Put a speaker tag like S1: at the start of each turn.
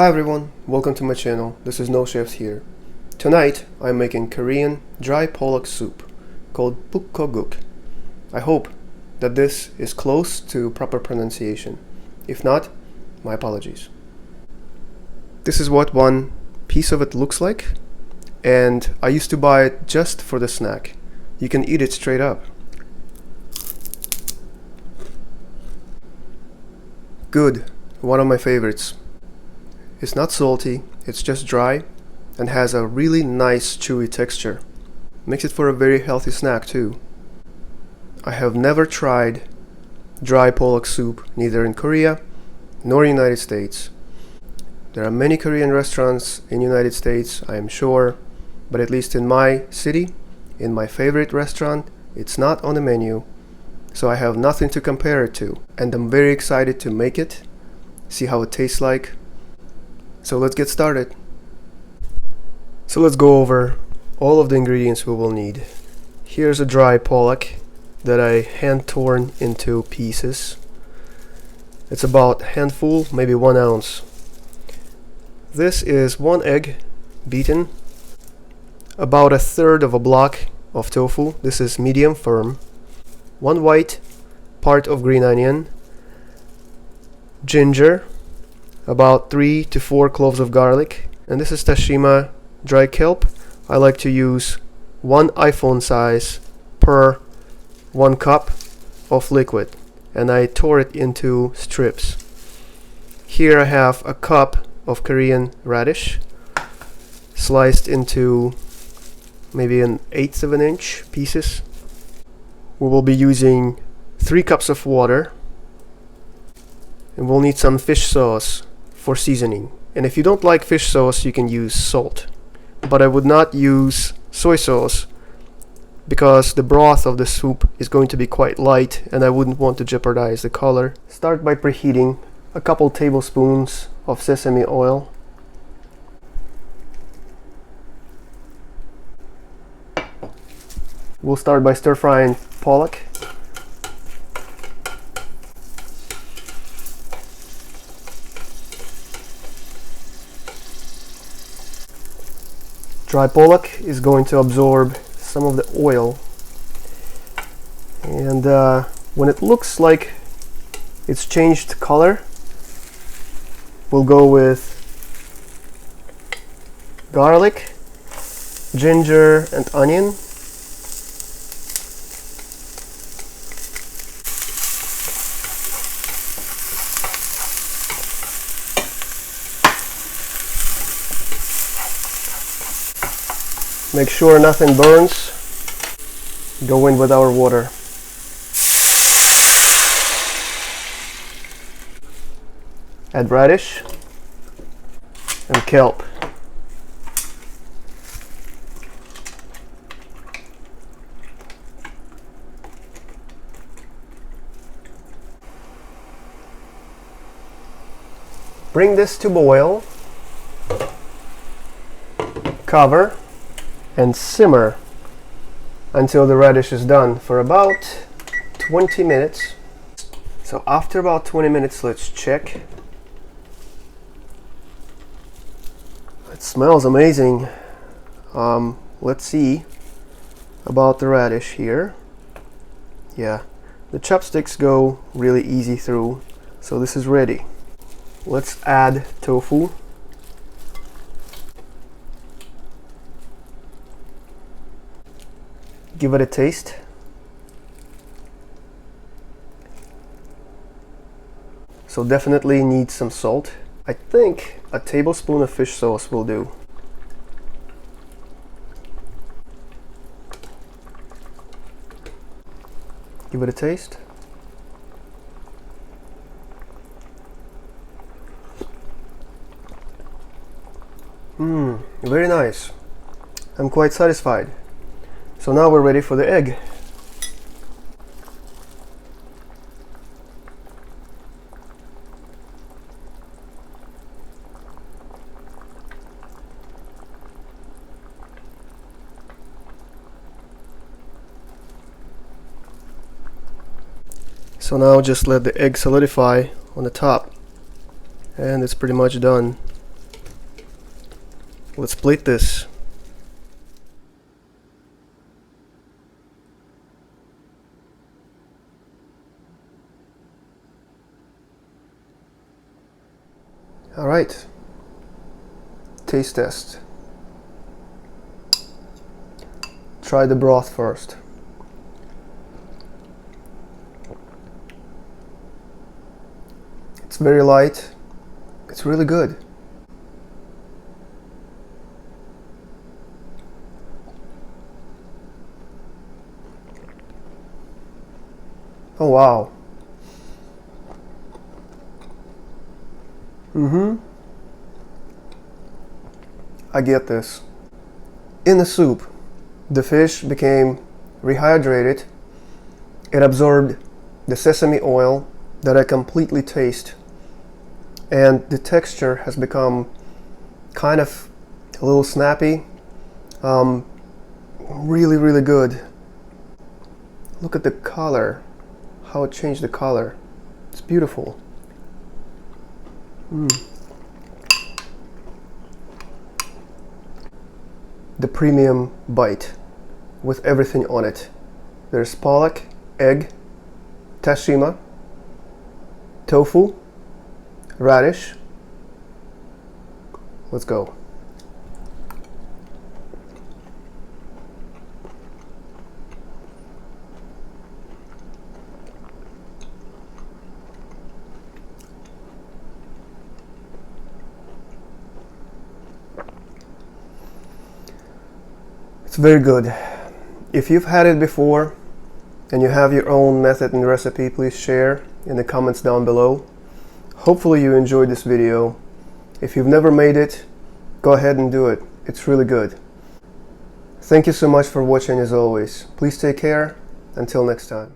S1: Hi everyone, welcome to my channel. This is No Chefs here. Tonight I'm making Korean dry Pollock soup called Bugeoguk. I hope that this is close to proper pronunciation. If not, my apologies. This is what one piece of it looks like, and I used to buy it just for the snack. You can eat it straight up. Good, one of my favorites. It's not salty, it's just dry and has a really nice chewy texture. Makes it for a very healthy snack too. I have never tried dry Pollock soup neither in Korea nor United States. There are many Korean restaurants in United States, I am sure, but at least in my city, in my favorite restaurant, it's not on the menu, so I have nothing to compare it to, and I'm very excited to make it, see how it tastes like. So let's get started. So let's go over all of the ingredients we will need. Here's a dry Pollock that I hand torn into pieces. It's about a handful, maybe 1 ounce. This is 1 egg beaten, about 1/3 of a block of tofu. This is medium firm. 1 white part of green onion, ginger, about 3 to 4 cloves of garlic, and this is Tashima dry kelp. I like to use 1 iPhone size per 1 cup of liquid, and I tore it into strips. Here I have a cup of Korean radish sliced into maybe 1/8 of an inch pieces. We will be using 3 cups of water, and we'll need some fish sauce for seasoning. And if you don't like fish sauce, you can use salt, but I would not use soy sauce because the broth of the soup is going to be quite light and I wouldn't want to jeopardize the color. Start by preheating a couple tablespoons of sesame oil. We'll start by stir frying Pollock. Dry Pollock is going to absorb some of the oil, and when it looks like it's changed color, we'll go with garlic, ginger, and onion. Make sure nothing burns. Go in with our water. Add radish and kelp. Bring this to boil. Cover and simmer until the radish is done for about 20 minutes. So after about 20 minutes, let's check. It smells amazing. Let's see about the radish here. Yeah, the chopsticks go really easy through, so this is ready. Let's add tofu. Give it a taste. So definitely need some salt. I think a tablespoon of fish sauce will do. Give it a taste. Very nice. I'm quite satisfied. So now we're ready for the egg. So now just let the egg solidify on the top, and it's pretty much done. Let's plate this. All right. Taste test. Try the broth first. It's very light. It's really good. Oh wow. I get this. In the soup, the fish became rehydrated. It absorbed the sesame oil that I completely taste. And the texture has become kind of a little snappy. Really, really good. Look at the color, how it changed the color. It's beautiful. The premium bite with everything on it. There's pollock, egg, tashima, tofu, radish. Let's go. It's very good. If you've had it before and you have your own method and recipe, please share in the comments down below. Hopefully you enjoyed this video. If you've never made it, go ahead and do it. It's really good. Thank you so much for watching as always. Please take care. Until next time.